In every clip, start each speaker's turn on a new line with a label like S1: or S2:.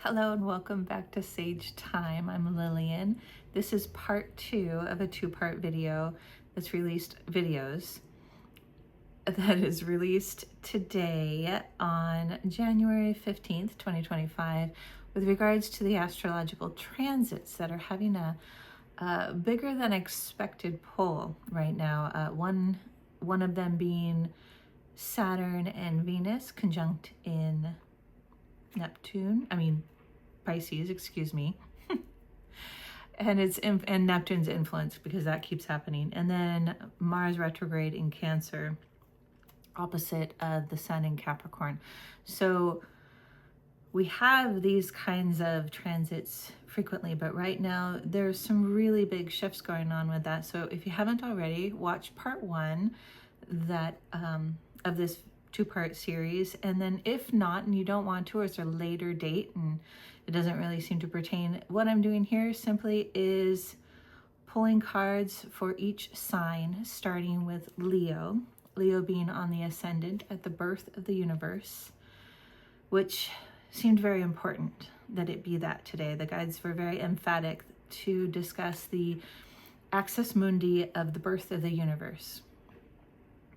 S1: Hello and welcome back to Sage Thyme. I'm Lillian. This is part 2 of a 2-part video that is released today on January 15th, 2025 with regards to the astrological transits that are having a bigger than expected pull right now. One of them being Saturn and Venus conjunct in Pisces, excuse me. and Neptune's influence, because that keeps happening. And then Mars retrograde in Cancer, opposite of the Sun in Capricorn. So we have these kinds of transits frequently, but right now there's some really big shifts going on with that. So if you haven't already, watch part 1 of this 2-part series, and then if not and you don't want to, or it's a later date and it doesn't really seem to pertain, what I'm doing here simply is pulling cards for each sign, starting with Leo being on the ascendant at the birth of the universe, which seemed very important that it be that today. The guides were very emphatic to discuss the axis mundi of the birth of the universe,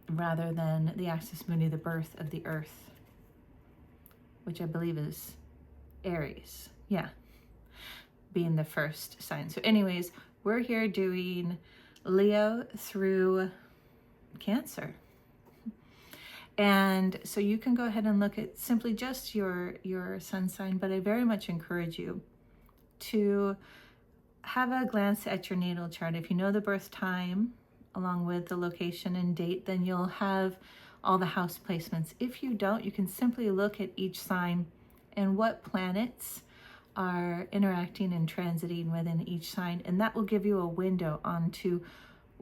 S1: rather than the axis mundi, the birth of the earth, which I believe is Aries. Yeah, being the first sign. So anyways, we're here doing Leo through Cancer. And so you can go ahead and look at simply just your sun sign, but I very much encourage you to have a glance at your natal chart. If you know the birth time along with the location and date, then you'll have all the house placements. If you don't, you can simply look at each sign and what planets are interacting and transiting within each sign, and that will give you a window onto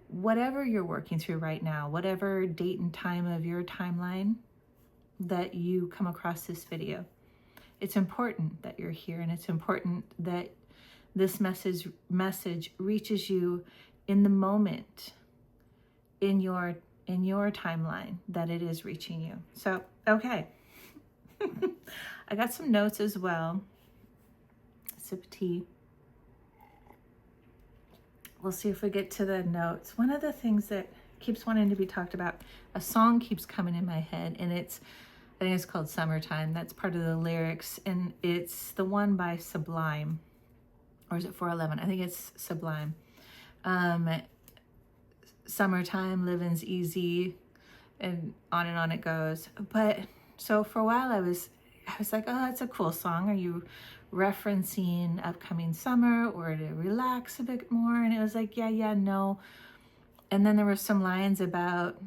S1: whatever you're working through right now, whatever date and time of your timeline that you come across this video. It's important that you're here, and it's important that this message reaches you in the moment, in your timeline that it is reaching you. So, okay. I got some notes as well. Sip of tea. We'll see if we get to the notes. One of the things that keeps wanting to be talked about, a song keeps coming in my head, and I think it's called Summertime. That's part of the lyrics, and it's the one by Sublime. Or is it 411? I think it's Sublime. Summertime, living's easy, and on it goes. But so for a while I was like, oh, that's a cool song. Are you referencing upcoming summer or to relax a bit more? And it was like, yeah, no. And then there were some lines about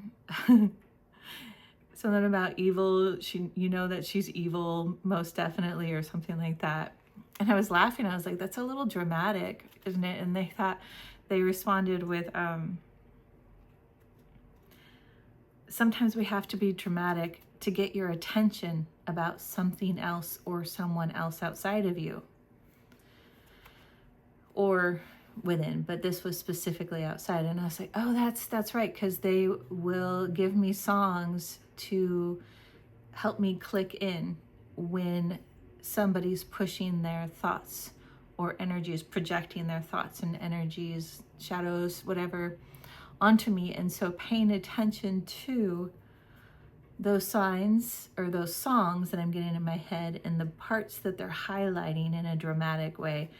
S1: something about evil. You know that she's evil, most definitely, or something like that. And I was laughing. I was like, that's a little dramatic, isn't it? And they responded with, sometimes we have to be dramatic to get your attention about something else or someone else outside of you or within, but this was specifically outside. And I was like, oh, that's right, because they will give me songs to help me click in when somebody's pushing their thoughts or energies, projecting their thoughts and energies, shadows, whatever, onto me. And so paying attention to those signs or those songs that I'm getting in my head and the parts that they're highlighting in a dramatic way,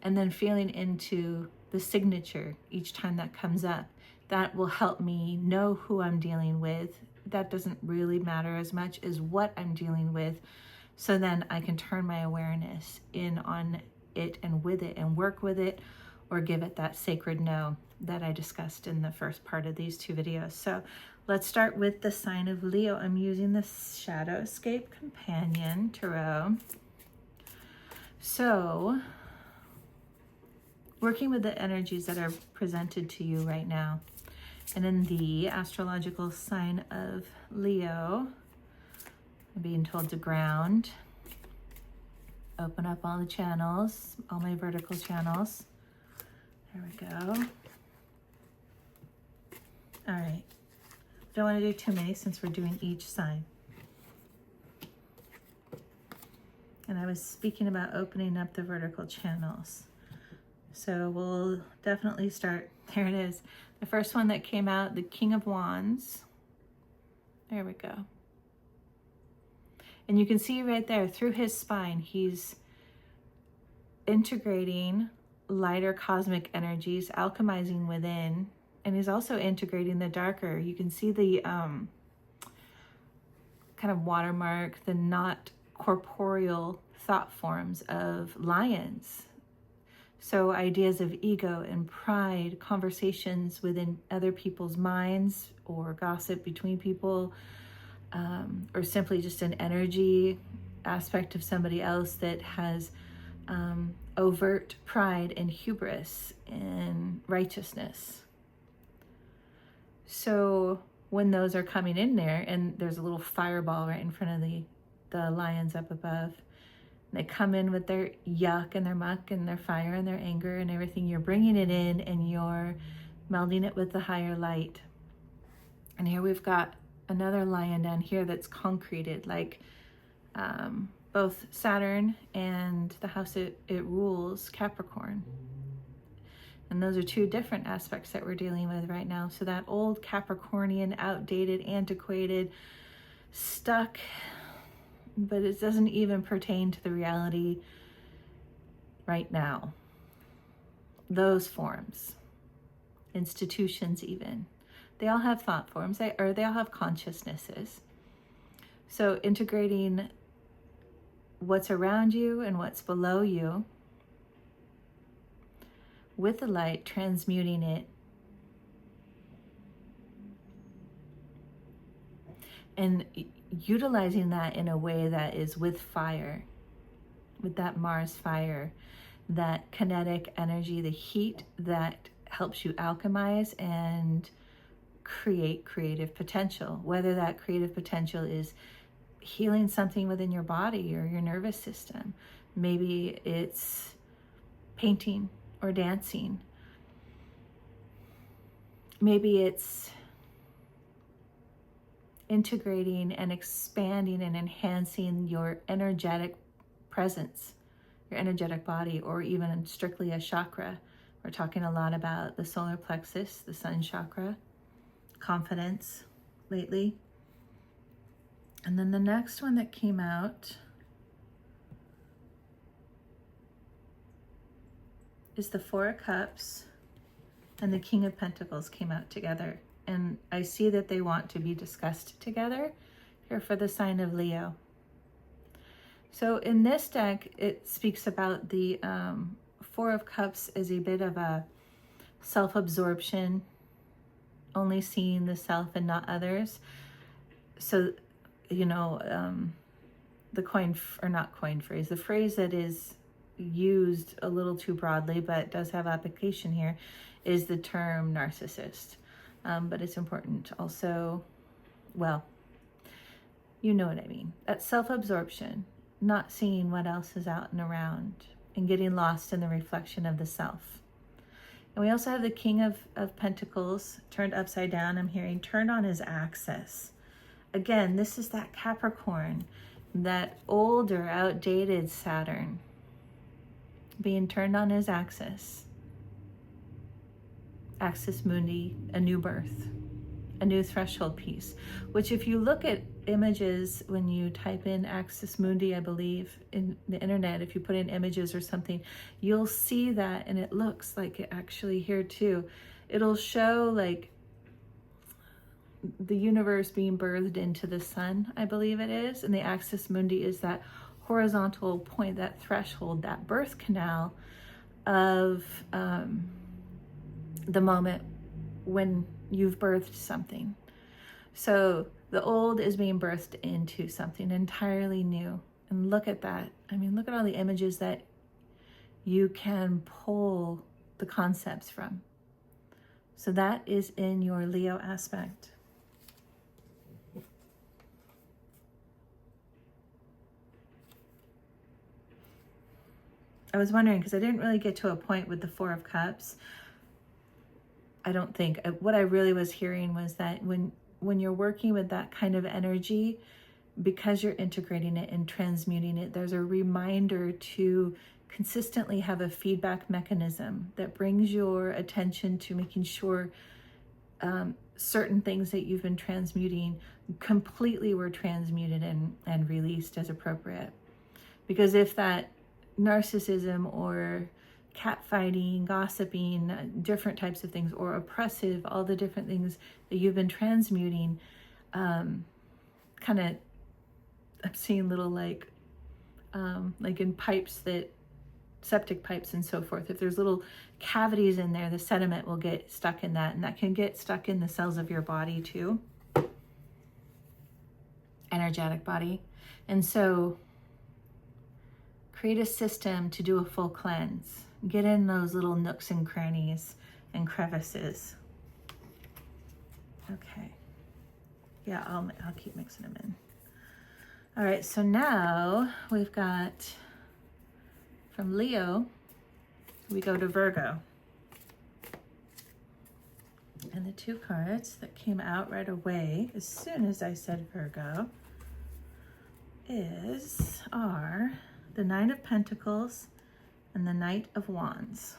S1: and then feeling into the signature each time that comes up, that will help me know who I'm dealing with. That doesn't really matter as much as what I'm dealing with, so then I can turn my awareness in on it and with it and work with it, or give it that sacred no that I discussed in the first part of these 2 videos. So let's start with the sign of Leo. I'm using the Shadowscape Companion Tarot. So, working with the energies that are presented to you right now. And in the astrological sign of Leo, I'm being told to ground. Open up all the channels, all my vertical channels. There we go. All right. Don't want to do too many since we're doing each sign. And I was speaking about opening up the vertical channels. So we'll definitely start. There it is. The first one that came out, the King of Wands. There we go. And you can see right there through his spine, he's integrating lighter cosmic energies, alchemizing within, and he's also integrating the darker. You can see the kind of watermark, the not corporeal thought forms of lions. So ideas of ego and pride, conversations within other people's minds, or gossip between people, or simply just an energy aspect of somebody else that has overt pride and hubris and righteousness. So when those are coming in there, and there's a little fireball right in front of the lions up above, they come in with their yuck and their muck and their fire and their anger and everything. You're bringing it in and you're melding it with the higher light. And here we've got another lion down here that's concreted, like both Saturn and the house it rules, Capricorn. And those are two different aspects that we're dealing with right now. So that old Capricornian, outdated, antiquated, stuck, but it doesn't even pertain to the reality right now. Those forms, institutions even, they all have thought forms, they all have consciousnesses. So integrating what's around you and what's below you with the light, transmuting it, and utilizing that in a way that is with fire, with that Mars fire, that kinetic energy, the heat that helps you alchemize and create creative potential, whether that creative potential is healing something within your body or your nervous system. Maybe it's painting or dancing. Maybe it's integrating and expanding and enhancing your energetic presence, your energetic body, or even strictly a chakra. We're talking a lot about the solar plexus, the sun chakra, confidence lately. And then the next one that came out is the Four of Cups, and the King of Pentacles came out together. And I see that they want to be discussed together here for the sign of Leo. So in this deck, it speaks about the Four of Cups as a bit of a self-absorption, only seeing the self and not others. So, you know, the the phrase that is used a little too broadly, but does have application here, is the term narcissist. But it's important also, well, you know what I mean. That self-absorption, not seeing what else is out and around, and getting lost in the reflection of the self. And we also have the King of Pentacles turned upside down. I'm hearing turned on his axis. Again, this is that Capricorn, that older, outdated Saturn being turned on his axis. Axis Mundi, a new birth, a new threshold piece, which if you look at images, when you type in Axis Mundi, I believe, in the internet, if you put in images or something, you'll see that, and it looks like it actually here too. It'll show like the universe being birthed into the sun, I believe it is, and the Axis Mundi is that horizontal point, that threshold, that birth canal of the moment when you've birthed something. So the old is being birthed into something entirely new. And look at that. I mean, look at all the images that you can pull the concepts from. So that is in your Leo aspect. I was wondering, because I didn't really get to a point with the Four of Cups. I don't think. What I really was hearing was that when you're working with that kind of energy, because you're integrating it and transmuting it, there's a reminder to consistently have a feedback mechanism that brings your attention to making sure certain things that you've been transmuting completely were transmuted and released as appropriate. Because if that narcissism or catfighting, gossiping, different types of things, or oppressive, all the different things that you've been transmuting, kind of, I'm seeing little like in pipes, that septic pipes and so forth, if there's little cavities in there, the sediment will get stuck in that, and that can get stuck in the cells of your body too, energetic body. And so create a system to do a full cleanse. Get in those little nooks and crannies and crevices. Okay. Yeah, I'll keep mixing them in. All right, so now we've got from Leo, we go to Virgo. And the two cards that came out right away, as soon as I said Virgo, are the Nine of Pentacles and the Knight of Wands.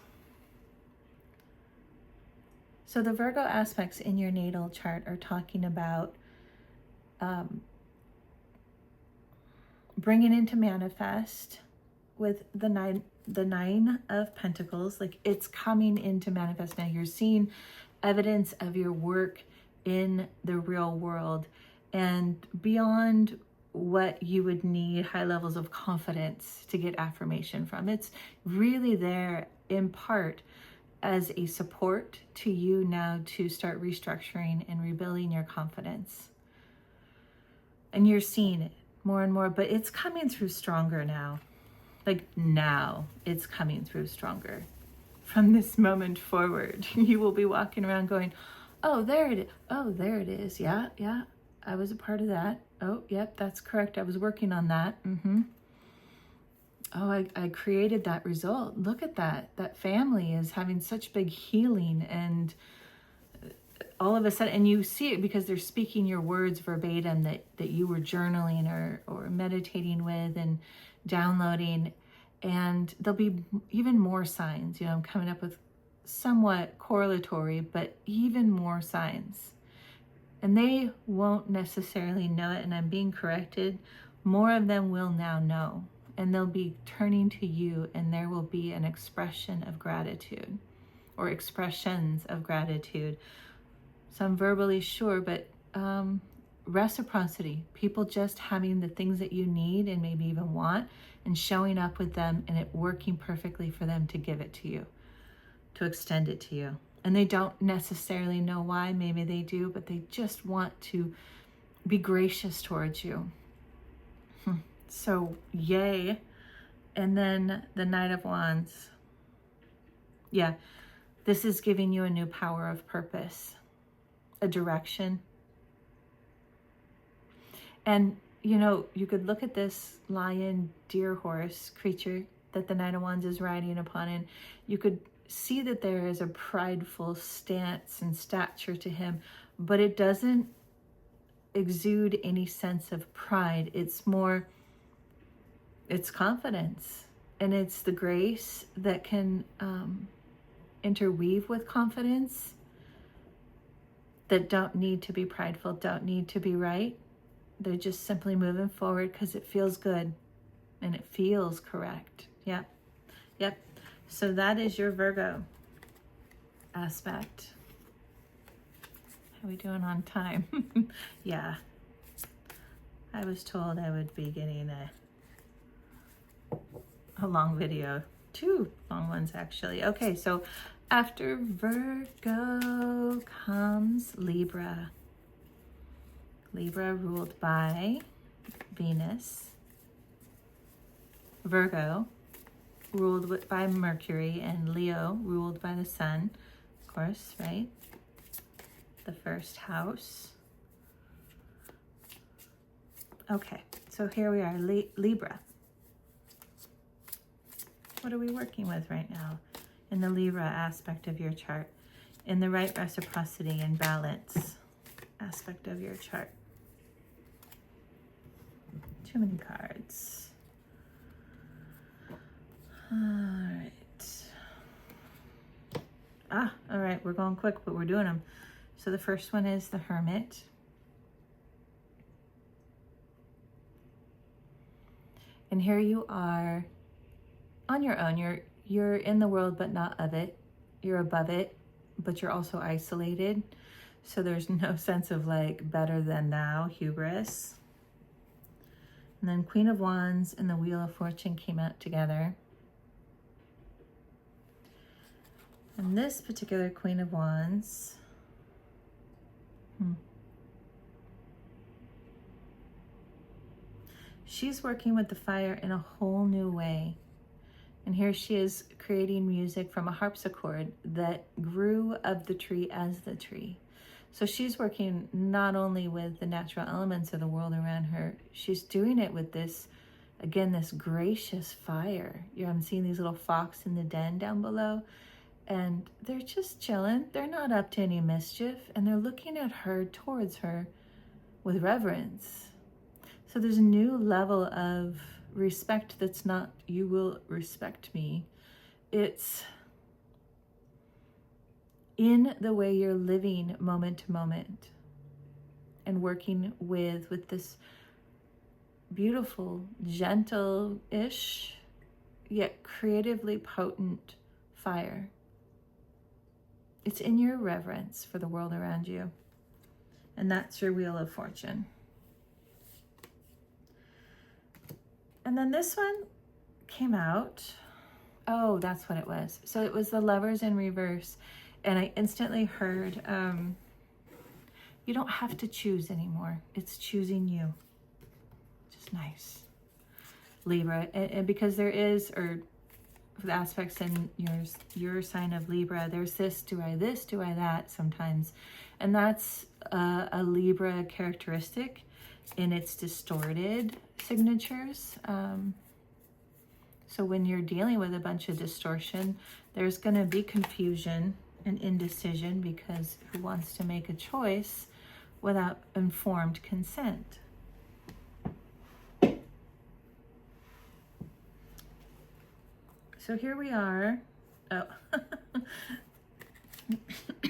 S1: So the Virgo aspects in your natal chart are talking about bringing into manifest with the nine of Pentacles, like it's coming into manifest now. You're seeing evidence of your work in the real world, and beyond what you would need high levels of confidence to get affirmation from. It's really there in part as a support to you now to start restructuring and rebuilding your confidence. And you're seeing it more and more, but it's coming through stronger now. Like now it's coming through stronger. From this moment forward, you will be walking around going, oh, there it is. Oh, there it is. Yeah. I was a part of that. Oh, yep, that's correct. I was working on that. Oh, I created that result. Look at that. That family is having such big healing, and all of a sudden, and you see it because they're speaking your words verbatim that you were journaling or meditating with and downloading, and there'll be even more signs. I'm coming up with somewhat correlatory, but even more signs. And they won't necessarily know it, and I'm being corrected. More of them will now know, and they'll be turning to you, and there will be an expression of gratitude or expressions of gratitude. Some verbally, sure, but reciprocity, people just having the things that you need and maybe even want, and showing up with them and it working perfectly for them to give it to you, to extend it to you. And they don't necessarily know why, maybe they do, but they just want to be gracious towards you. So yay. And then the Knight of Wands. Yeah, this is giving you a new power of purpose, a direction. And you could look at this lion, deer, horse creature that the Knight of Wands is riding upon, and you could see that there is a prideful stance and stature to him, but it doesn't exude any sense of pride. It's confidence, and it's the grace that can interweave with confidence, that don't need to be prideful, don't need to be right. They're just simply moving forward because it feels good and it feels correct. Yep. So that is your Virgo aspect. How are we doing on time? Yeah. I was told I would be getting a long video. 2 long ones, actually. Okay, so after Virgo comes Libra. Libra ruled by Venus. Virgo ruled by Mercury, and Leo ruled by the Sun, of course, right? The first house. Okay, so here we are, Libra. What are we working with right now in the Libra aspect of your chart, in the right reciprocity and balance aspect of your chart? Too many cards. All right. All right, we're going quick, but we're doing them. So the first one is the Hermit. And here you are on your own. You're in the world, but not of it. You're above it, but you're also isolated. So there's no sense of like better than thou, hubris. And then Queen of Wands and the Wheel of Fortune came out together. And this particular Queen of Wands, she's working with the fire in a whole new way. And here she is creating music from a harpsichord that grew of the tree as the tree. So she's working not only with the natural elements of the world around her, she's doing it with this, again, this gracious fire. I'm seeing these little fox in the den down below, and they're just chilling. They're not up to any mischief, and they're looking at her, towards her, with reverence. So there's a new level of respect that's not, you will respect me. It's in the way you're living moment to moment and working with this beautiful, gentle-ish, yet creatively potent fire. It's in your reverence for the world around you. And that's your Wheel of Fortune. And then this one came out. Oh, that's what it was. So it was the Lovers in reverse. And I instantly heard, you don't have to choose anymore. It's choosing you. Just nice. Libra. And because there is, or the aspects in your sign of Libra, there's this, do I that sometimes. And that's a Libra characteristic in its distorted signatures. So when you're dealing with a bunch of distortion, there's going to be confusion and indecision, because who wants to make a choice without informed consent? So here we are. Oh,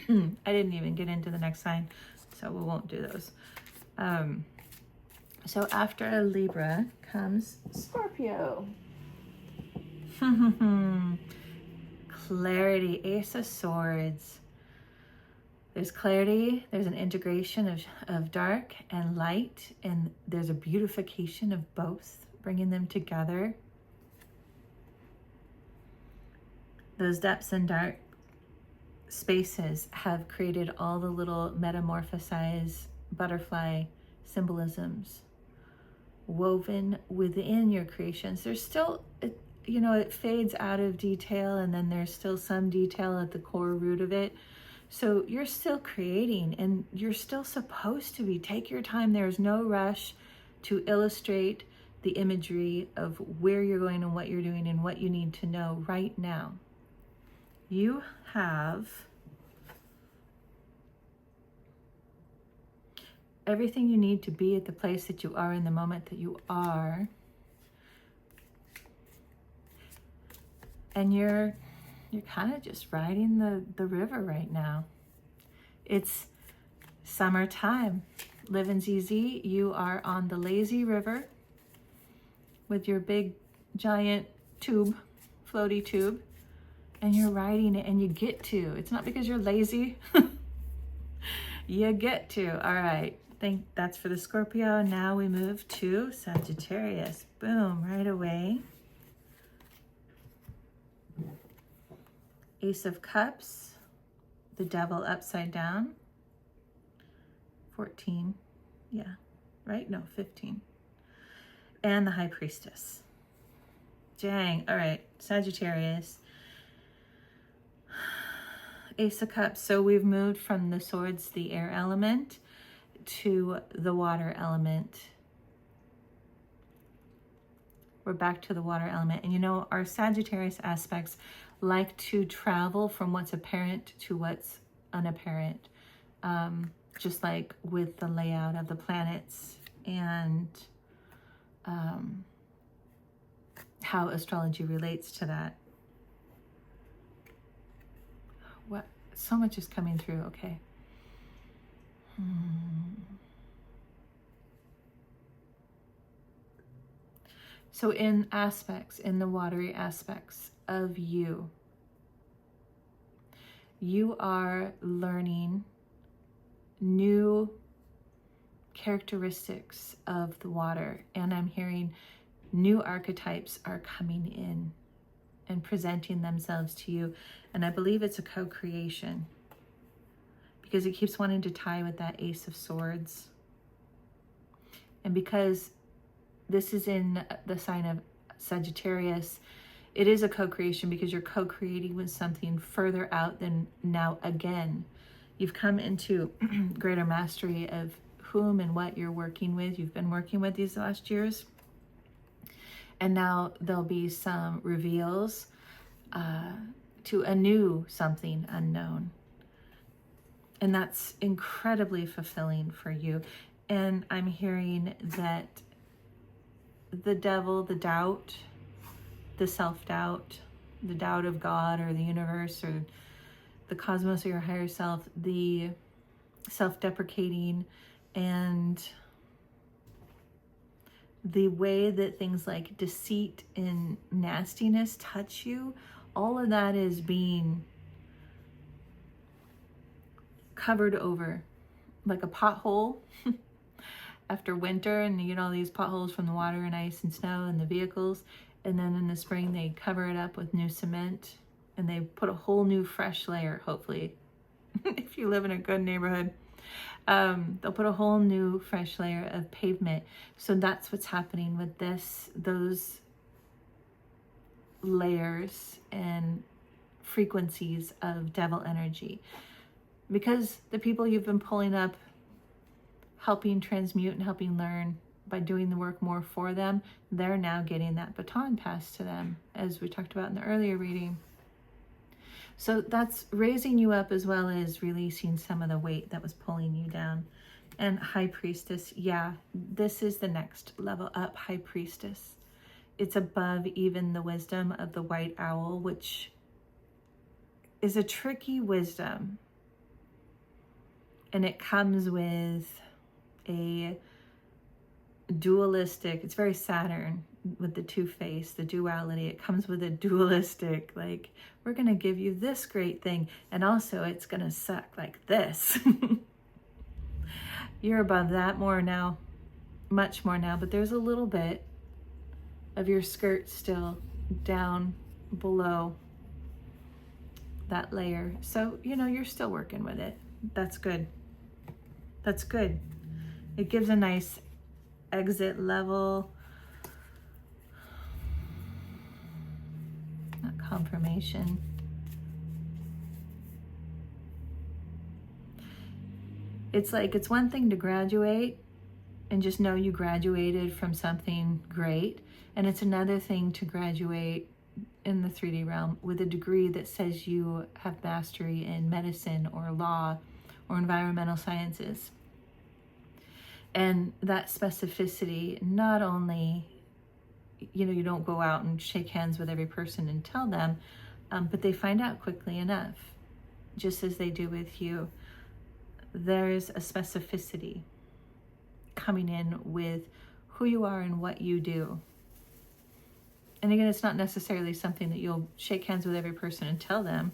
S1: I didn't even get into the next sign, so we won't do those. So after Libra comes Scorpio. Clarity, Ace of Swords. There's clarity, there's an integration of dark and light, and there's a beautification of both, bringing them together. Those depths and dark spaces have created all the little metamorphosized butterfly symbolisms woven within your creations. There's still, it fades out of detail, and then there's still some detail at the core root of it. So you're still creating, and you're still supposed to be. Take your time. There's no rush to illustrate the imagery of where you're going and what you're doing and what you need to know right now. You have everything you need to be at the place that you are in the moment that you are. And you're kind of just riding the river right now. It's summertime. Living ZZ, you are on the lazy river with your big giant tube, floaty tube, and you're riding it, and you get to. It's not because you're lazy. You get to. All right. Think that's for the Scorpio. Now we move to Sagittarius. Boom, right away. Ace of Cups, the Devil upside down. 14. Yeah, right? No, 15. And the High Priestess. Dang. All right, Sagittarius. Ace of Cups. So we've moved from the swords, the air element, to the water element. We're back to the water element. And our Sagittarius aspects like to travel from what's apparent to what's unapparent. Just like with the layout of the planets and how astrology relates to that. What? So much is coming through. Okay. So in aspects, in the watery aspects of you, you are learning new characteristics of the water. And I'm hearing new archetypes are coming in and presenting themselves to you. And I believe it's a co-creation, because it keeps wanting to tie with that Ace of Swords. And because this is in the sign of Sagittarius, it is a co-creation because you're co-creating with something further out than now. Again, you've come into greater mastery of whom and what you're working with. You've been working with these last years. And now there'll be some reveals to a new something unknown. And that's incredibly fulfilling for you. And I'm hearing that the devil, the doubt, the self-doubt, the doubt of God or the universe or the cosmos or your higher self, the self-deprecating, and the way that things like deceit and nastiness touch you, all of that is being covered over like a pothole after winter, and you get all these potholes from the water and ice and snow and the vehicles, and then in the spring they cover it up with new cement and they put a whole new fresh layer, hopefully. If you live in a good neighborhood, they'll put a whole new fresh layer of pavement. So that's what's happening with this, those layers and frequencies of devil energy, because the people you've been pulling up, helping transmute and helping learn by doing the work more for them, they're now getting that baton passed to them, as we talked about in the earlier reading. So that's raising you up as well as releasing some of the weight that was pulling you down. And High Priestess, yeah, this is the next level up, High Priestess. It's above even the wisdom of the white owl, which is a tricky wisdom. And it comes with a dualistic, it's very Saturn with the two-face, the duality. It comes with a dualistic, like, we're going to give you this great thing, and also it's going to suck like this. You're above that more now, much more now, but there's a little bit of your skirt still down below that layer. So, you know, you're still working with it. That's good. That's good. It gives a nice exit level. Not confirmation. It's like, it's one thing to graduate and just know you graduated from something great. And it's another thing to graduate in the 3D realm with a degree that says you have mastery in medicine or law or environmental sciences. And that specificity, not only, you know, you don't go out and shake hands with every person and tell them, but they find out quickly enough, just as they do with you. There's a specificity coming in with who you are and what you do. And again, it's not necessarily something that you'll shake hands with every person and tell them,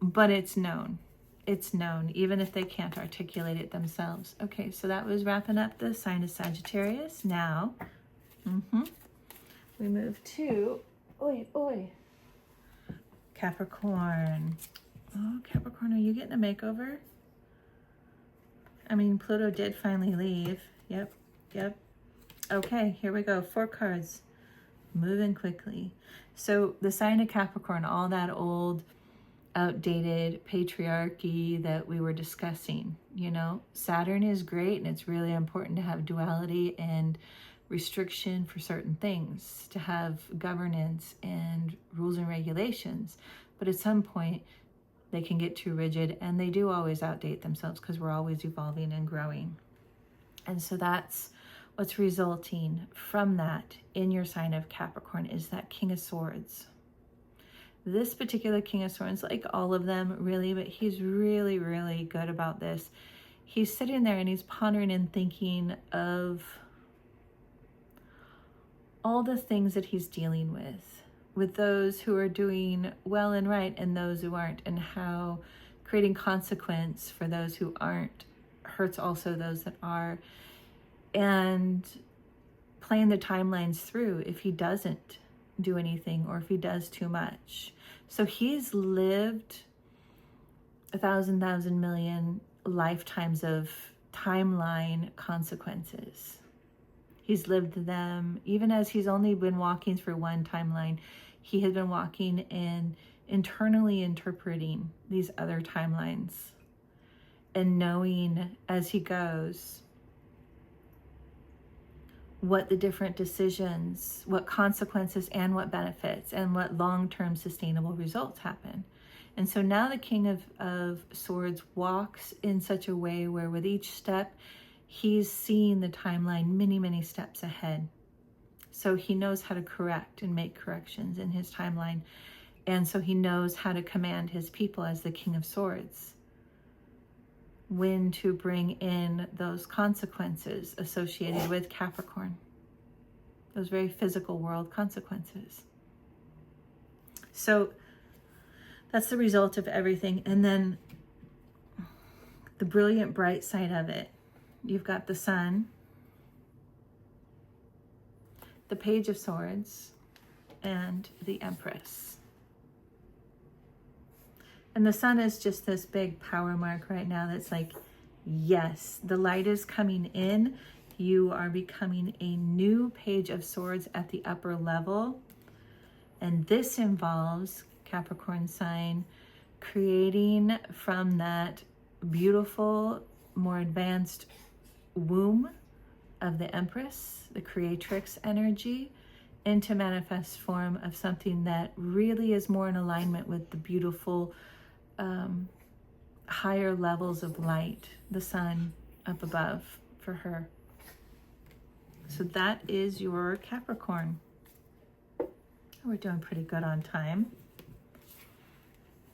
S1: but it's known. It's known, even if they can't articulate it themselves. Okay, so that was wrapping up the sign of Sagittarius. Now, we move to, Capricorn. Oh, Capricorn, are you getting a makeover? I mean, Pluto did finally leave. Yep. Okay, here we go. 4 cards. Moving quickly. So the sign of Capricorn, all that old, outdated patriarchy that we were discussing, you know, Saturn is great, and it's really important to have duality and restriction for certain things, to have governance and rules and regulations. But at some point, they can get too rigid, and they do always outdate themselves because we're always evolving and growing. And so that's what's resulting from that in your sign of Capricorn is that King of Swords. This particular King of Swords, like all of them really, but he's really, really good about this. He's sitting there and he's pondering and thinking of all the things that he's dealing with those who are doing well and right and those who aren't, and how creating consequence for those who aren't hurts also those that are, and playing the timelines through if he doesn't do anything or if he does too much. So he's lived 1,000, million lifetimes of timeline consequences. He's lived them, even as he's only been walking through one timeline, he has been walking and internally interpreting these other timelines and knowing as he goes what the different decisions, what consequences and what benefits and what long-term sustainable results happen. And so now the King of Swords walks in such a way where with each step, he's seeing the timeline many, many steps ahead. So he knows how to correct and make corrections in his timeline. And so he knows how to command his people as the King of Swords, when to bring in those consequences associated with Capricorn, those very physical world consequences. So that's the result of everything. And then the brilliant bright side of it, you've got the Sun, the Page of Swords, and the Empress. And the Sun is just this big power mark right now that's like, yes, the light is coming in. You are becoming a new Page of Swords at the upper level. And this involves, Capricorn sign, creating from that beautiful, more advanced womb of the Empress, the creatrix energy, into manifest form of something that really is more in alignment with the beautiful higher levels of light, the Sun up above for her. So that is your Capricorn. We're doing pretty good on time.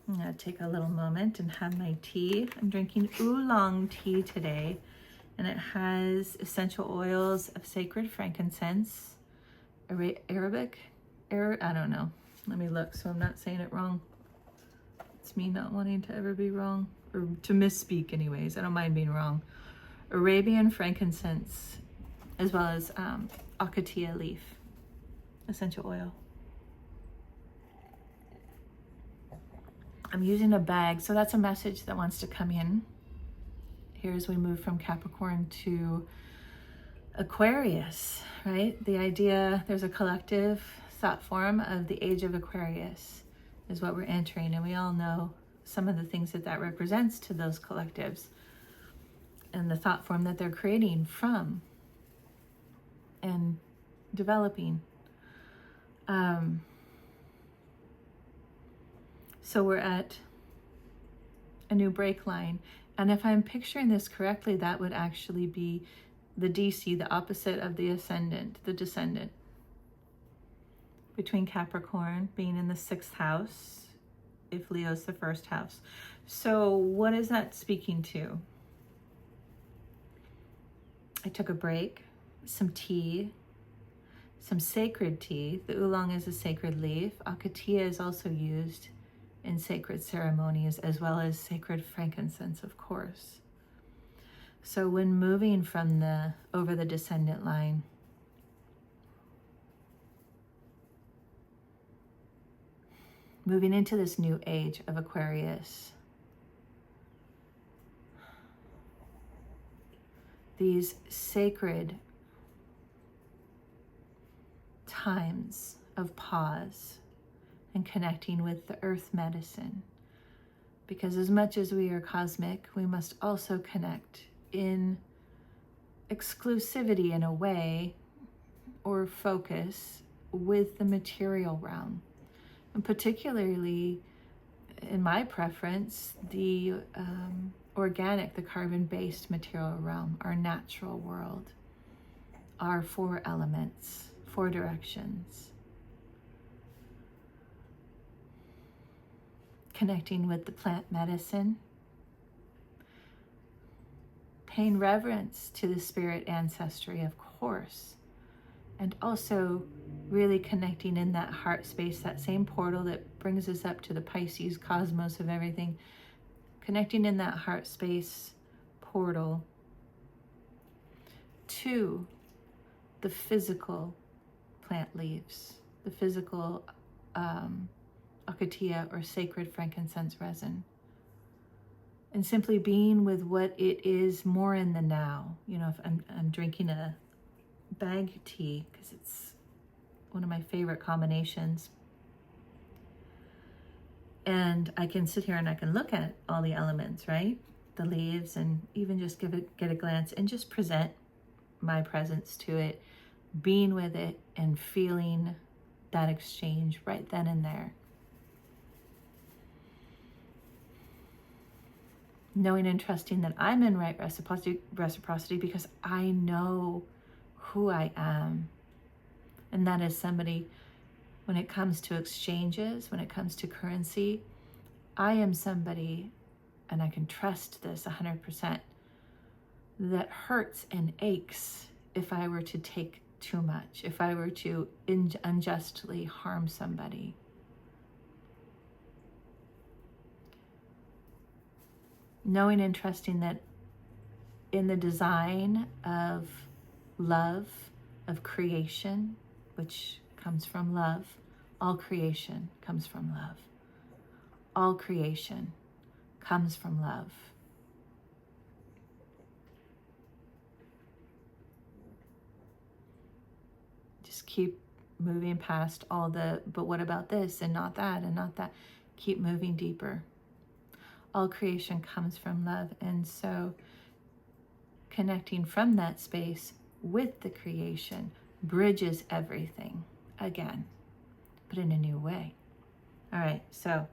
S1: I'm gonna take a little moment and have my tea. I'm drinking oolong tea today, and it has essential oils of sacred frankincense, Arabic, I don't know. Let me look so I'm not saying it wrong. It's me not wanting to ever be wrong, or to misspeak anyways. I don't mind being wrong. Arabian frankincense, as well as acacia leaf, essential oil. I'm using a bag, so that's a message that wants to come in here as we move from Capricorn to Aquarius, right? The idea, there's a collective thought form of the age of Aquarius is what we're entering, and we all know some of the things that represents to those collectives and the thought form that they're creating from and developing. So we're at a new break line, and if I'm picturing this correctly, that would actually be the DC, the opposite of the ascendant, the descendant, between Capricorn being in the 6th house, if Leo's the 1st house. So what is that speaking to? I took a break, some tea, some sacred tea. The oolong is a sacred leaf. Acacia is also used in sacred ceremonies, as well as sacred frankincense, of course. So when moving from over the descendant line, moving into this new age of Aquarius, these sacred times of pause and connecting with the earth medicine, because as much as we are cosmic, we must also connect in exclusivity in a way, or focus with the material realm. And particularly, in my preference, the organic, the carbon-based material realm, our natural world, our 4 elements, 4 directions. Connecting with the plant medicine. Paying reverence to the spirit ancestry, of course. And also really connecting in that heart space, that same portal that brings us up to the Pisces cosmos of everything. Connecting in that heart space portal to the physical plant leaves, the physical akatia or sacred frankincense resin. And simply being with what it is more in the now. You know, if I'm drinking a bag tea, because it's one of my favorite combinations. And I can sit here and I can look at all the elements, right? The leaves, and even just get a glance and just present my presence to it, being with it and feeling that exchange right then and there. Knowing and trusting that I'm in right reciprocity because I know who I am. And that is somebody, when it comes to exchanges, when it comes to currency, I am somebody, and I can trust this 100%, that hurts and aches if I were to take too much, if I were to unjustly harm somebody. Knowing and trusting that in the design of love, of creation, which comes from love, all creation comes from love. All creation comes from love. Just keep moving past all the, but what about this and not that and not that. Keep moving deeper. All creation comes from love. And so connecting from that space with the creation bridges everything again, but in a new way. All right, so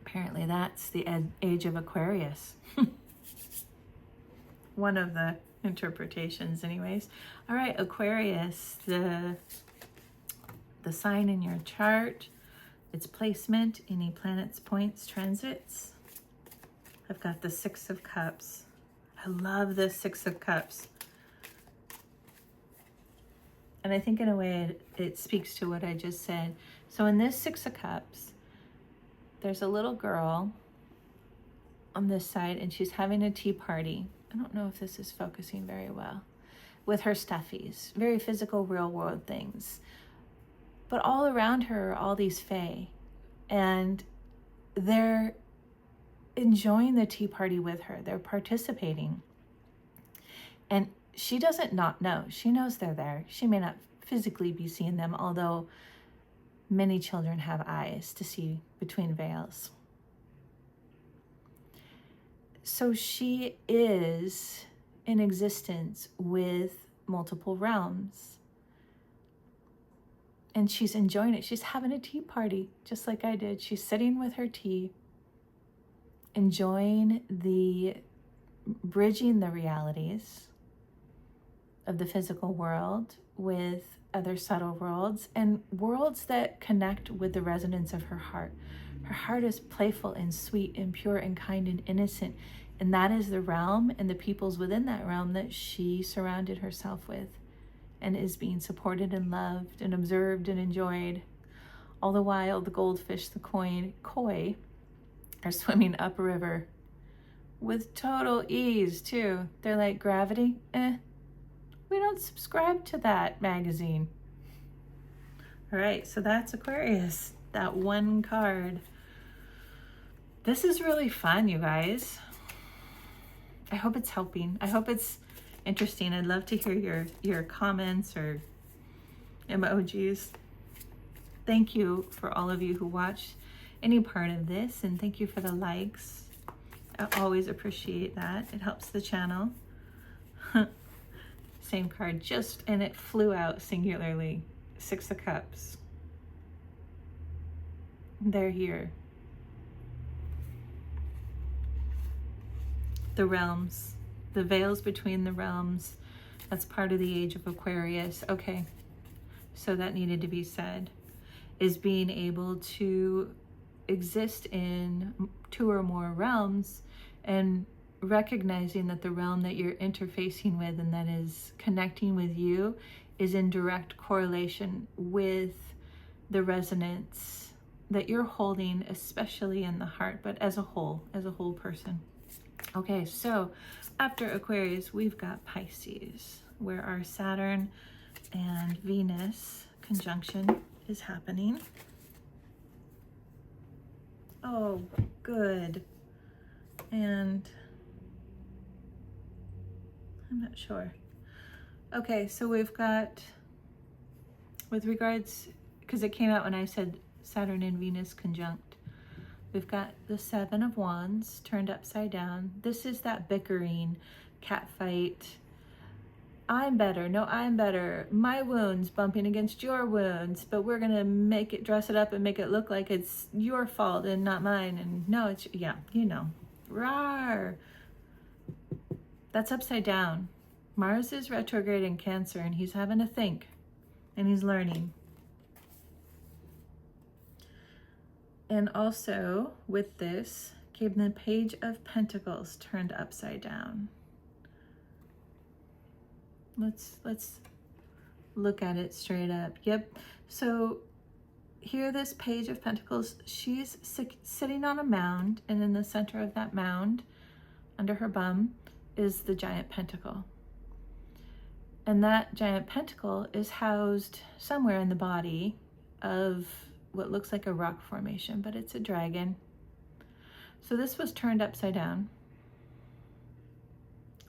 S1: apparently that's the age of Aquarius. One of the interpretations anyways. All right, Aquarius, the sign in your chart, its placement, any planets, points, transits. I've got the 6 of Cups. I love the 6 of Cups. And I think in a way it speaks to what I just said. So in this 6 of Cups, there's a little girl on this side and she's having a tea party. I don't know if this is focusing very well. With her stuffies, very physical, real world things. But all around her are all these fae, and they're enjoying the tea party with her. They're participating. And she doesn't not know. She knows they're there. She may not physically be seeing them, although many children have eyes to see between veils. So she is in existence with multiple realms. And she's enjoying it. She's having a tea party, just like I did. She's sitting with her tea, enjoying bridging the realities of the physical world with other subtle worlds and worlds that connect with the resonance of her heart. Her heart is playful and sweet and pure and kind and innocent. And that is the realm and the peoples within that realm that she surrounded herself with, and is being supported and loved and observed and enjoyed. All the while, the goldfish, the koi, are swimming upriver with total ease, too. They're like, gravity? We don't subscribe to that magazine. All right, so that's Aquarius, that one card. This is really fun, you guys. I hope it's helping. I hope it's interesting. I'd love to hear your comments or emojis. Thank you for all of you who watched any part of this, and thank you for the likes. I always appreciate that. It helps the channel. Same card, and it flew out singularly. 6 of Cups. They're here. The realms, the veils between the realms. That's part of the age of Aquarius. Okay, so that needed to be said, is being able to exist in 2 or more realms and recognizing that the realm that you're interfacing with and that is connecting with you is in direct correlation with the resonance that you're holding, especially in the heart, but as a whole person. Okay, so after Aquarius, we've got Pisces, where our Saturn and Venus conjunction is happening. Oh, good. And I'm not sure. Okay, so we've got, with regards, because it came out when I said Saturn and Venus conjunct, we've got the 7 of Wands turned upside down. This is that bickering, cat fight. I'm better. No, I'm better. My wounds bumping against your wounds, but we're going to make it, dress it up and make it look like it's your fault and not mine. And no, it's, yeah, you know. Rawr. That's upside down. Mars is retrograde in Cancer, and he's having to think, and he's learning. And also, with this, came the Page of Pentacles turned upside down. Let's look at it straight up. Yep. So here, this Page of Pentacles, she's sitting on a mound, and in the center of that mound, under her bum, is the giant pentacle. And that giant pentacle is housed somewhere in the body of what looks like a rock formation, but it's a dragon. So this was turned upside down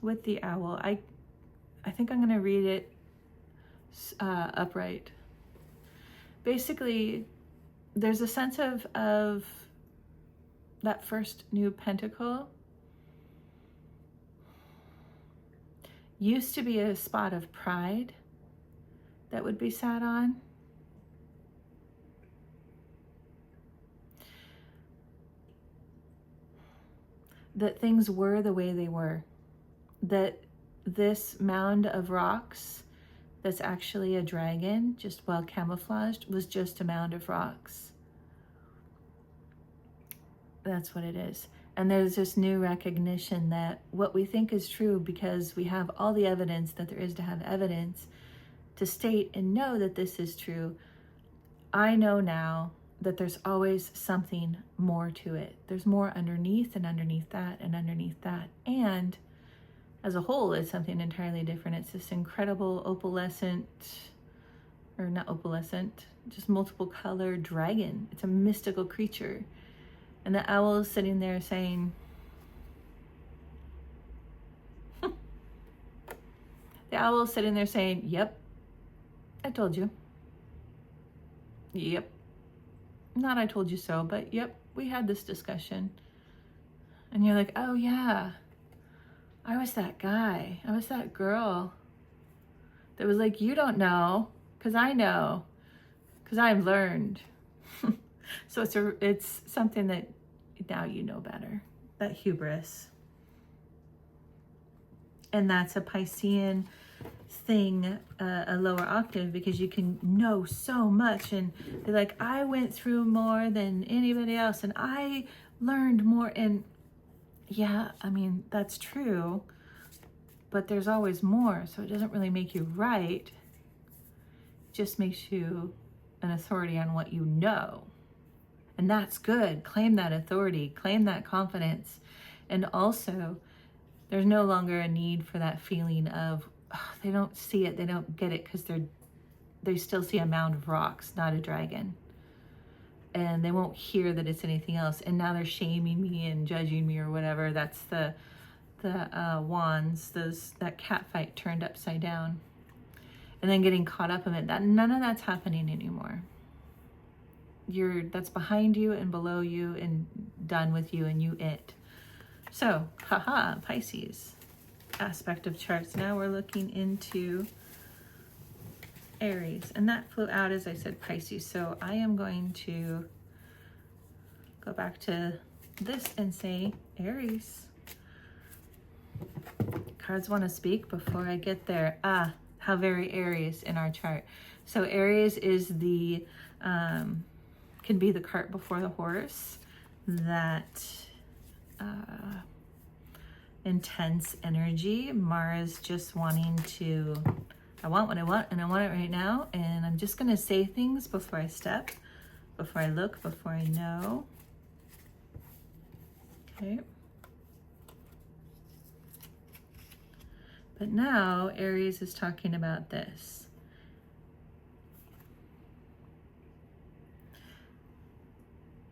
S1: with the owl. I think I'm going to read it upright. Basically, there's a sense of that first new pentacle used to be a spot of pride that would be sat on. That things were the way they were. That this mound of rocks that's actually a dragon, just well camouflaged, was just a mound of rocks. That's what it is. And there's this new recognition that what we think is true, because we have all the evidence that there is to have evidence to state and know that this is true. I know now that there's always something more to it. There's more underneath and underneath that and underneath that. And as a whole, it's something entirely different. It's this incredible opalescent, or not opalescent, just multiple color dragon. It's a mystical creature. And the owl is sitting there saying, the owl is sitting there saying, yep, I told you. Yep. Not I told you so, but yep, we had this discussion. And you're like, oh yeah, I was that guy. I was that girl that was like, you don't know, because I know, because I've learned. So it's something that now you know better, that hubris. And that's a Piscean thing, a lower octave, because you can know so much and be like, I went through more than anybody else and I learned more. And yeah, I mean, that's true, but there's always more. So it doesn't really make you right. It just makes you an authority on what you know. And that's good. Claim that authority, claim that confidence. And also, there's no longer a need for that feeling of, oh, they don't see it, they don't get it, because they still see a mound of rocks, not a dragon. And they won't hear that it's anything else. And now they're shaming me and judging me or whatever. That's the wands, that cat fight turned upside down. And then getting caught up in it. None of that's happening anymore. That's behind you and below you and done with you and you it. So, haha, Pisces aspect of charts. Now we're looking into Aries, and that flew out as I said Pisces. So I am going to go back to this and say Aries. cards want to speak before I get there. Ah, how very Aries in our chart. So Aries is the, can be the cart before the horse, that intense energy. Mars just wanting to, I want what I want and I want it right now. And I'm just going to say things before I step, before I look, before I know. Okay. But now Aries is talking about this.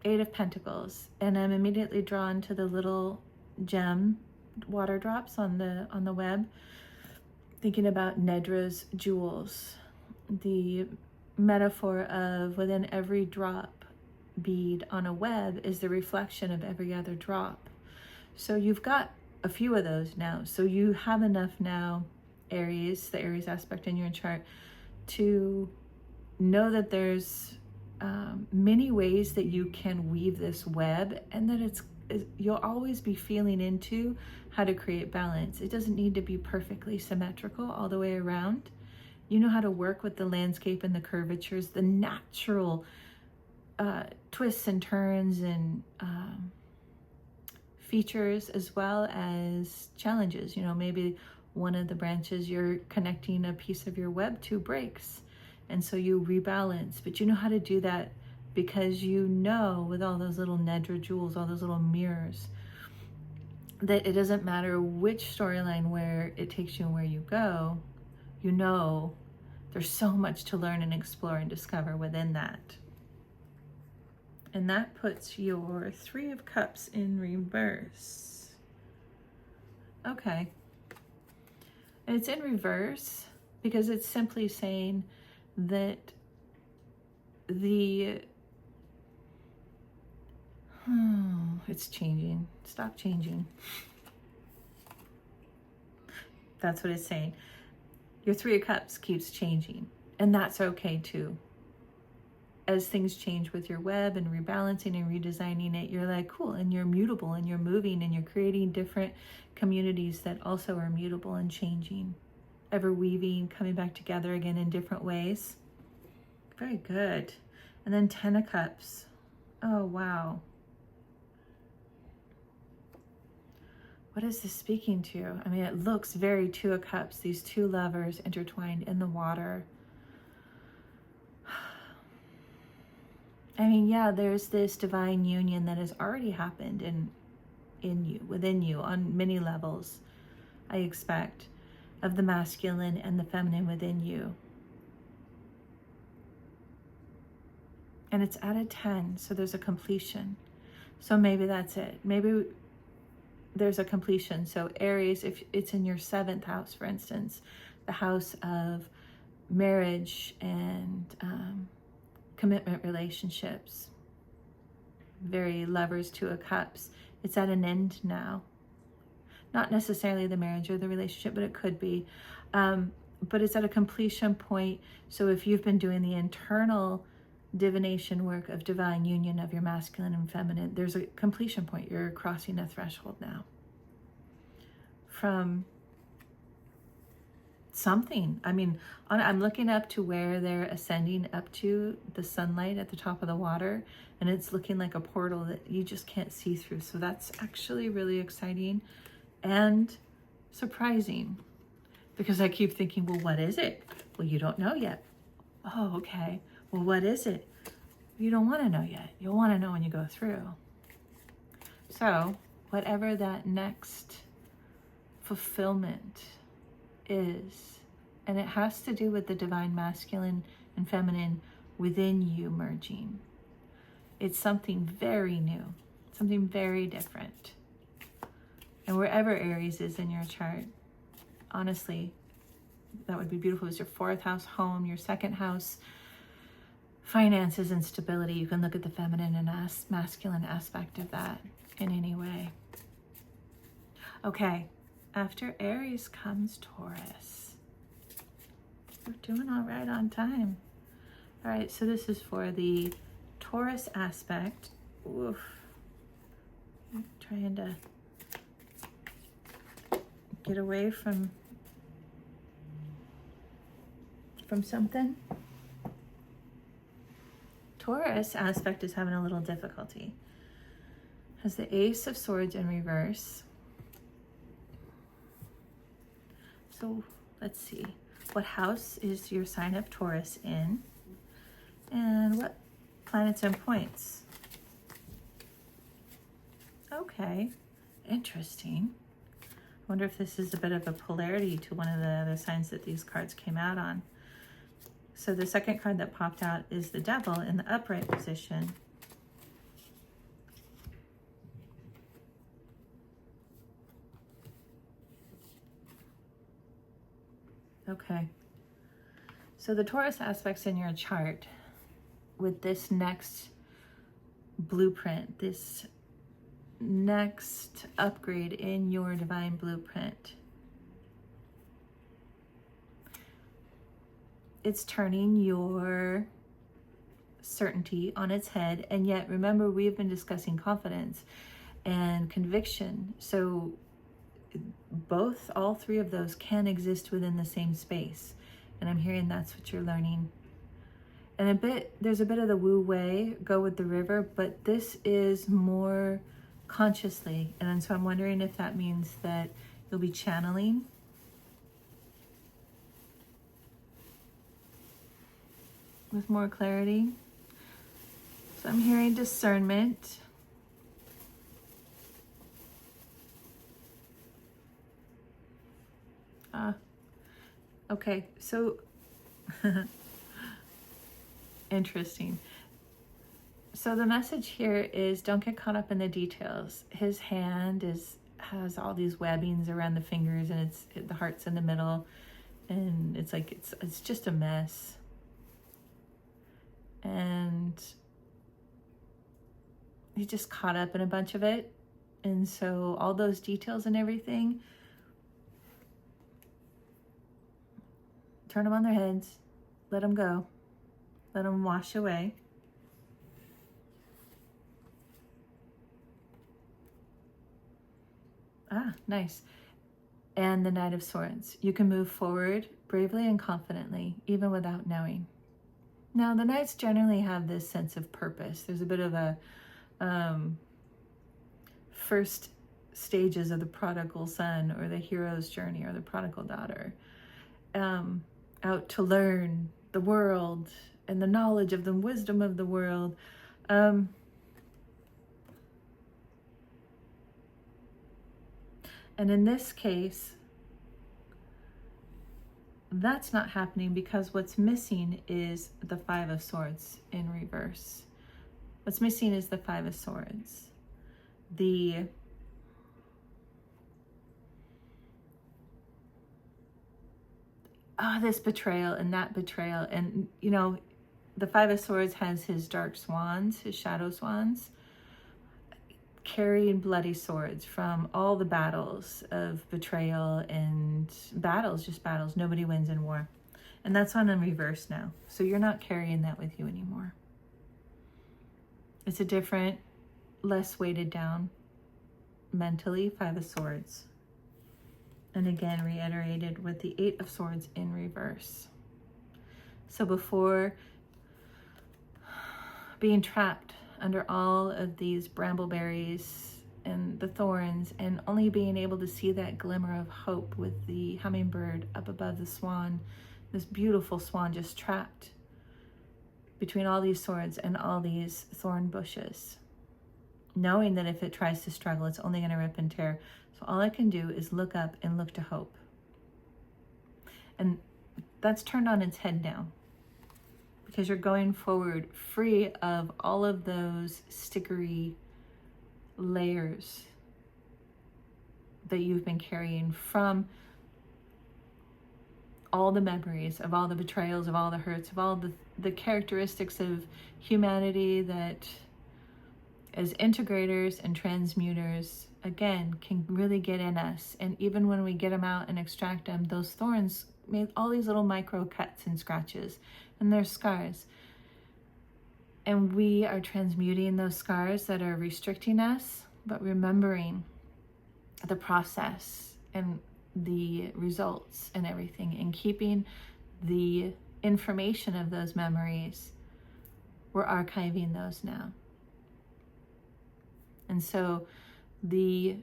S1: Eight of Pentacles, and I'm immediately drawn to the little gem water drops on the web, thinking about Nedra's jewels, the metaphor of within every drop bead on a web is the reflection of every other drop. So you've got a few of those now. So you have enough now, Aries, the Aries aspect in your chart, to know that there's many ways that you can weave this web, and that you'll always be feeling into how to create balance. It doesn't need to be perfectly symmetrical all the way around. You know how to work with the landscape and the curvatures, the natural twists and turns and features, as well as challenges. You know, maybe one of the branches you're connecting a piece of your web to breaks, and so you rebalance. But you know how to do that because you know, with all those little Nedra jewels, all those little mirrors, that it doesn't matter which storyline where it takes you and where you go, you know there's so much to learn and explore and discover within that. And that puts your Three of Cups in reverse. Okay. And it's in reverse because it's simply saying that it's changing. Stop changing. That's what it's saying. Your Three of Cups keeps changing, and that's okay too. As things change with your web and rebalancing and redesigning it, you're like, cool, and you're mutable and you're moving and you're creating different communities that also are mutable and changing, ever weaving, coming back together again in different ways. Very good. And then 10 of Cups. Oh, wow. What is this speaking to? I mean, it looks very Two of Cups, these two lovers intertwined in the water. I mean, yeah, there's this divine union that has already happened in you, within you, on many levels, I expect, of the masculine and the feminine within you. And it's at a 10, so there's a completion. So maybe that's it. Maybe there's a completion. So Aries, if it's in your 7th house, for instance, the house of marriage and commitment relationships, very lovers, Two of Cups, it's at an end now. Not necessarily the marriage or the relationship, but it could be. But it's at a completion point. So if you've been doing the internal divination work of divine union of your masculine and feminine, there's a completion point. You're crossing a threshold now from something. I mean, I'm looking up to where they're ascending up to the sunlight at the top of the water, and it's looking like a portal that you just can't see through. So that's actually really exciting and surprising, because I keep thinking, well, what is it? Well, you don't know yet. Oh, okay. Well, what is it? You don't want to know yet. You'll want to know when you go through. So whatever that next fulfillment is, and it has to do with the divine masculine and feminine within you merging. It's something very new, something very different. And wherever Aries is in your chart, honestly, that would be beautiful. It's your 4th house home, your 2nd house finances and stability. You can look at the feminine and masculine aspect of that in any way. Okay, after Aries comes Taurus. We're doing all right on time. All right, so this is for the Taurus aspect. Oof. I'm trying to get away from something. Taurus aspect is having a little difficulty. Has the Ace of Swords in reverse. So let's see. What house is your sign of Taurus in? And what planets and points? Okay, interesting. I wonder if this is a bit of a polarity to one of the other signs that these cards came out on. So the second card that popped out is the Devil in the upright position. Okay. So the Taurus aspects in your chart with this next blueprint, this next upgrade in your divine blueprint, it's turning your certainty on its head. And yet, remember, we've been discussing confidence and conviction. So all three of those can exist within the same space. And I'm hearing that's what you're learning. And there's a bit of the woo way, go with the river, but this is more consciously. And so I'm wondering if that means that you'll be channeling. With more clarity. So I'm hearing discernment. Okay, so interesting. So the message here is don't get caught up in the details. His hand has all these webbings around the fingers, and the heart's in the middle, and it's like it's just a mess. And he just caught up in a bunch of it. And so all those details and everything, turn them on their heads, let them go, let them wash away. Nice. And the Knight of Swords. You can move forward bravely and confidently, even without knowing. Now, the Knights generally have this sense of purpose. There's a bit of a first stages of the prodigal son or the hero's journey or the prodigal daughter, out to learn the world and the knowledge of the wisdom of the world. And in this case, that's not happening because what's missing is the Five of Swords in reverse. What's missing is the Five of Swords. This betrayal and that betrayal. And, you know, the Five of Swords has his dark swans, his shadow swans, carrying bloody swords from all the battles of betrayal and just battles. Nobody wins in war. And that's on in reverse now. So you're not carrying that with you anymore. It's a different, less weighted down mentally Five of Swords. And again, reiterated with the Eight of Swords in reverse. So before being trapped under all of these brambleberries and the thorns, and only being able to see that glimmer of hope with the hummingbird up above the swan, this beautiful swan just trapped between all these swords and all these thorn bushes, knowing that if it tries to struggle, it's only going to rip and tear. So all I can do is look up and look to hope. And that's turned on its head now, because you're going forward free of all of those stickery layers that you've been carrying from all the memories of all the betrayals, of all the hurts, of all the characteristics of humanity that as integrators and transmuters, again, can really get in us. And even when we get them out and extract them, those thorns made all these little micro cuts and scratches, and they're scars. And we are transmuting those scars that are restricting us, but remembering the process and the results and everything, and keeping the information of those memories. We're archiving those now. And so the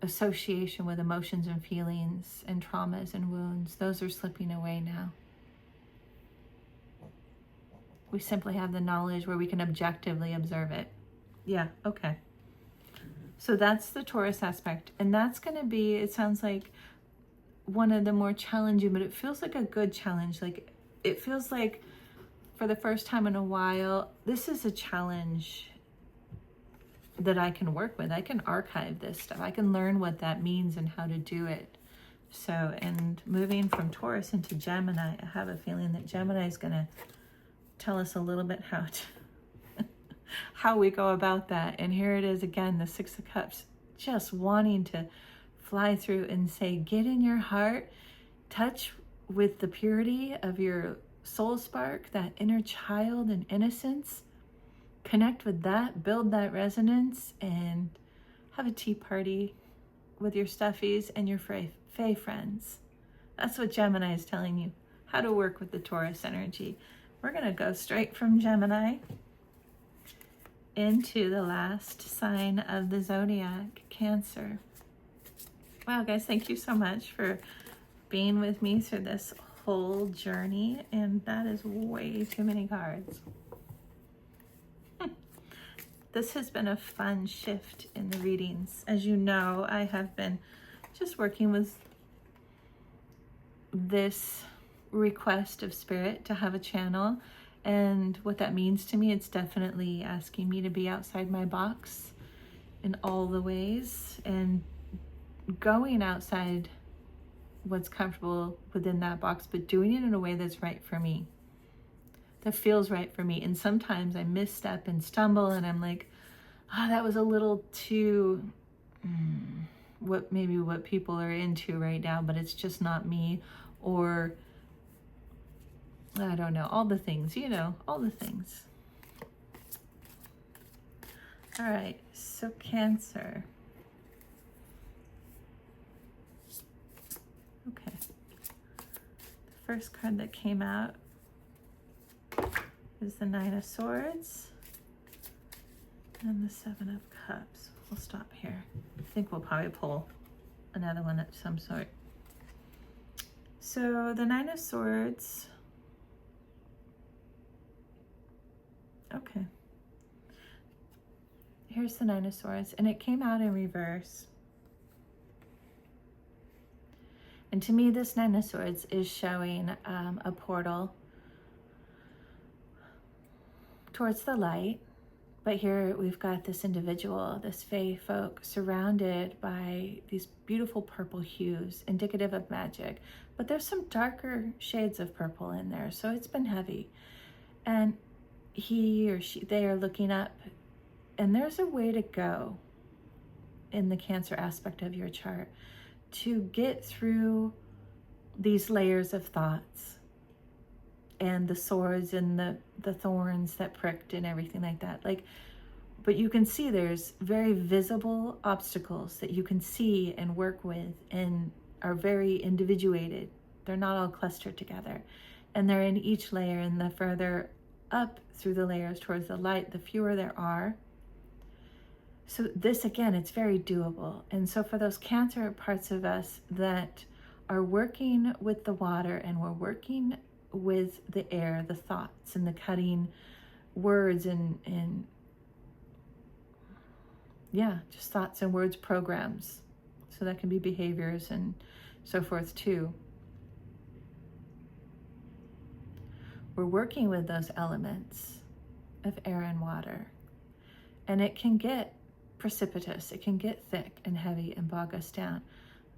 S1: association with emotions and feelings and traumas and wounds, those are slipping away now. We simply have the knowledge where we can objectively observe it. Yeah, okay. So that's the Taurus aspect. And that's going to be, it sounds like, one of the more challenging, but it feels like a good challenge. Like, it feels like for the first time in a while, this is a challenge that I can work with. I can archive this stuff. I can learn what that means and how to do it. So, and moving from Taurus into Gemini, I have a feeling that Gemini is going to tell us a little bit how we go about that. And here it is again, the Six of Cups, just wanting to fly through and say, get in your heart, touch with the purity of your soul spark, that inner child and innocence, connect with that, build that resonance, and have a tea party with your stuffies and your fae friends. That's what Gemini is telling you, how to work with the Taurus energy. We're going to go straight from Gemini into the last sign of the zodiac, Cancer. Wow, guys, thank you so much for being with me through this whole journey. And that is way too many cards. This has been a fun shift in the readings. As you know, I have been just working with this request of Spirit to have a channel. And what that means to me, it's definitely asking me to be outside my box in all the ways, and going outside what's comfortable within that box, but doing it in a way that's right for me, that feels right for me. And sometimes I misstep and stumble, and I'm like, oh, that was a little too what people are into right now, but it's just not me. Or I don't know, all the things, all the things. All right, so Cancer. Okay. The first card that came out is the Nine of Swords and the Seven of Cups. We'll stop here. I think we'll probably pull another one of some sort. So the Nine of Swords. Okay. Here's the Nine of Swords, and it came out in reverse. And to me, this Nine of Swords is showing a portal towards the light. But here we've got this individual, this fae folk, surrounded by these beautiful purple hues, indicative of magic. But there's some darker shades of purple in there, so it's been heavy. And he or she, they are looking up, and there's a way to go in the Cancer aspect of your chart to get through these layers of thoughts and the swords and the thorns that pricked and everything like that. But you can see there's very visible obstacles that you can see and work with, and are very individuated. They're not all clustered together, and they're in each layer, and the further up through the layers towards the light, the fewer there are. So this, again, it's very doable. And so for those Cancer parts of us that are working with the water, and we're working with the air, the thoughts and the cutting words and yeah, just thoughts and words programs. So that can be behaviors and so forth too. We're working with those elements of air and water, and it can get precipitous, it can get thick and heavy and bog us down,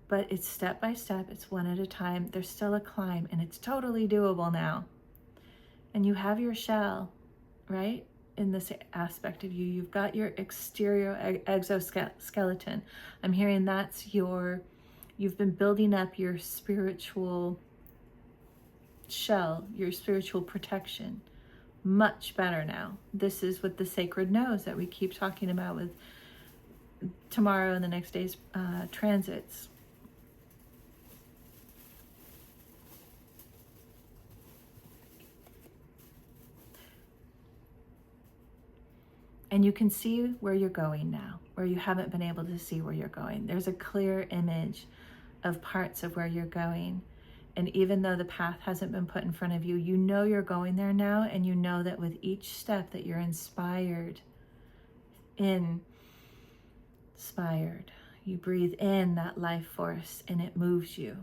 S1: but it's step by step, it's one at a time. There's still a climb, and it's totally doable now. And you have your shell, right? In this aspect of you, you've got your exterior exoskeleton. I'm hearing that's you've been building up your spiritual shell, your spiritual protection, much better now. This is what the sacred knows that we keep talking about with tomorrow and the next day's transits. And you can see where you're going now, where you haven't been able to see where you're going. There's a clear image of parts of where you're going. And even though the path hasn't been put in front of you, you know you're going there now, and you know that with each step that you're inspired. You breathe in that life force and it moves you.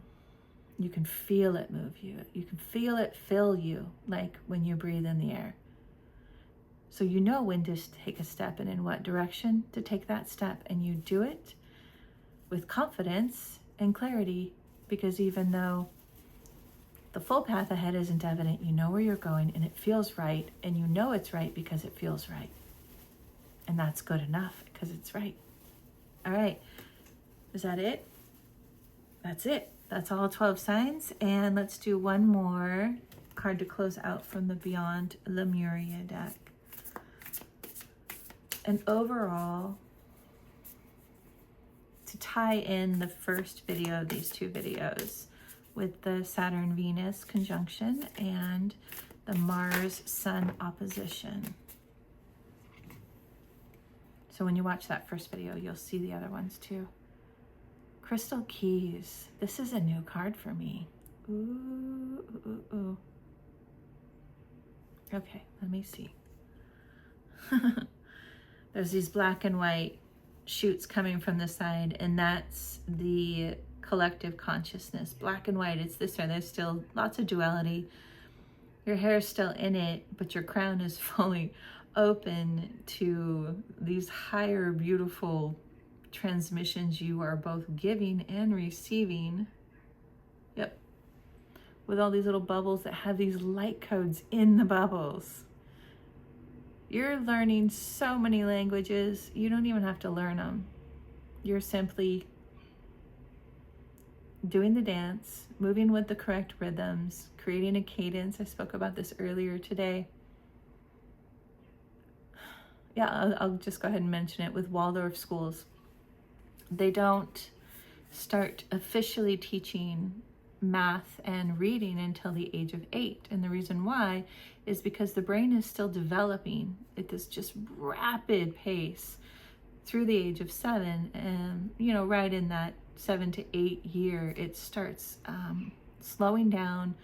S1: You can feel it move you. You can feel it fill you, like when you breathe in the air. So you know when to take a step and in what direction to take that step, and you do it with confidence and clarity, because even though the full path ahead isn't evident, you know where you're going and it feels right, and you know it's right because it feels right. And that's good enough because it's right. All right, is that it? That's it. That's all 12 signs. And let's do one more card to close out from the Beyond Lemuria deck. And overall, to tie in the first video of these two videos with the Saturn-Venus conjunction and the Mars-Sun opposition. So when you watch that first video, you'll see the other ones too. Crystal Keys. This is a new card for me. Ooh, ooh, ooh. Okay, let me see. There's these black and white shoots coming from the side, and that's the collective consciousness. Black and white, it's this way. There's still lots of duality. Your hair is still in it, but your crown is fully open to these higher, beautiful transmissions you are both giving and receiving. Yep. With all these little bubbles that have these light codes in the bubbles. You're learning so many languages, you don't even have to learn them. You're simply doing the dance, moving with the correct rhythms, creating a cadence. I spoke about this earlier today. Yeah, I'll just go ahead and mention it. With Waldorf schools, they don't start officially teaching math and reading until the age of 8. And the reason why is because the brain is still developing at this just rapid pace through the age of 7. And, you know, right in that 7 to 8 year, it starts slowing down,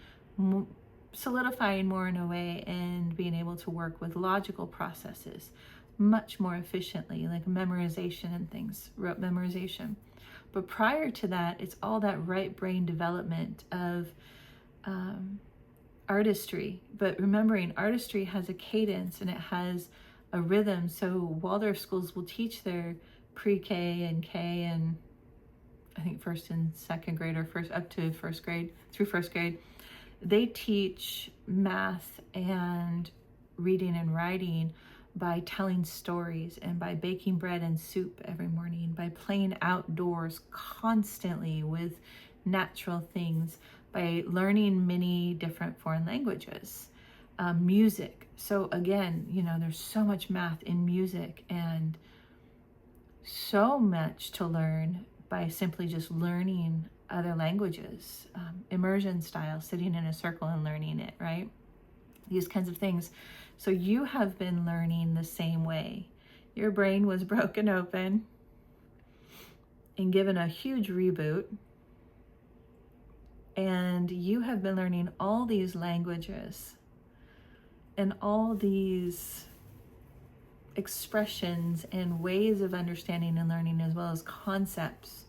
S1: solidifying more in a way, and being able to work with logical processes much more efficiently, like memorization and things, rote memorization. But prior to that, it's all that right brain development of artistry. But remembering, artistry has a cadence and it has a rhythm. So Waldorf schools will teach their pre-K and K and I think first and second grade, or first up to first grade, through first grade. They teach math and reading and writing by telling stories and by baking bread and soup every morning, by playing outdoors constantly with natural things, by learning many different foreign languages, music. So again, you know, there's so much math in music and so much to learn by simply just learning other languages, immersion style, sitting in a circle and learning it, right? These kinds of things. So you have been learning the same way. Your brain was broken open and given a huge reboot. And you have been learning all these languages and all these expressions and ways of understanding and learning, as well as concepts,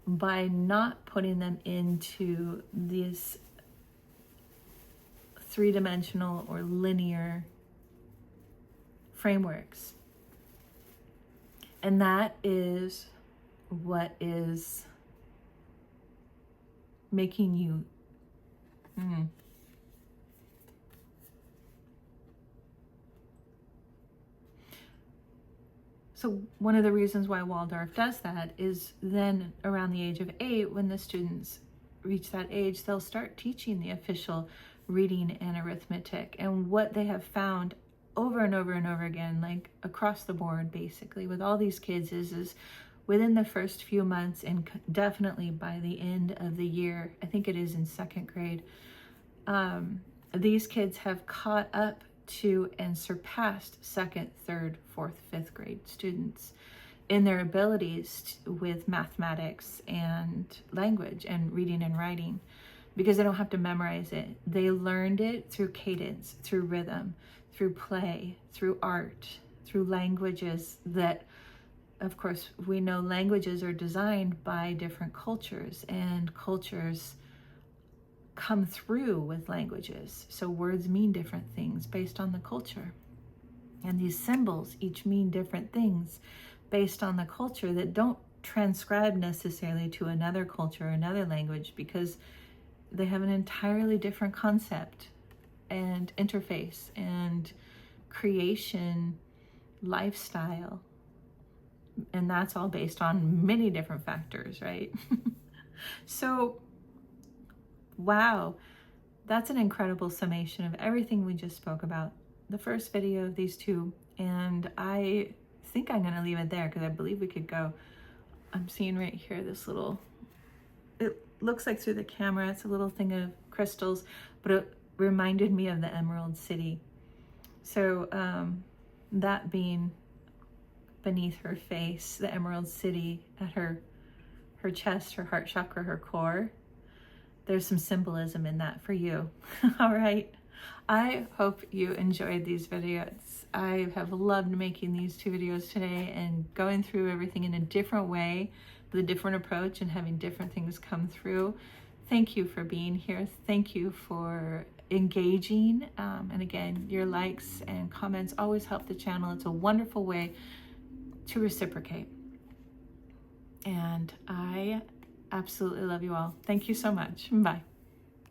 S1: by not putting them into these three-dimensional or linear frameworks. And that is what is making you So one of the reasons why Waldorf does that is then around the age of 8, when the students reach that age, they'll start teaching the official reading and arithmetic. And what they have found over and over and over again, like across the board, basically, with all these kids is within the first few months, and definitely by the end of the year, I think it is in second grade, these kids have caught up to and surpassed 2nd, 3rd, 4th, 5th grade students in their abilities with mathematics and language and reading and writing, because they don't have to memorize it. They learned it through cadence, through rhythm, through play, through art, through languages that, of course, we know languages are designed by different cultures, and cultures come through with languages. So words mean different things based on the culture. And these symbols each mean different things based on the culture that don't transcribe necessarily to another culture or another language, because they have an entirely different concept and interface and creation lifestyle. And that's all based on many different factors, right? So, wow, that's an incredible summation of everything we just spoke about. The first video of these two, and I think I'm going to leave it there because I believe we could go. I'm seeing right here this little, it looks like through the camera, it's a little thing of crystals, but it reminded me of the Emerald City. So that being beneath her face, the Emerald City at her chest, her heart chakra, her core. There's some symbolism in that for you. All right. I hope you enjoyed these videos. I have loved making these 2 videos today and going through everything in a different way, with a different approach and having different things come through. Thank you for being here. Thank you for engaging. And again, your likes and comments always help the channel. It's a wonderful way to reciprocate. And I absolutely love you all. Thank you so much. Bye.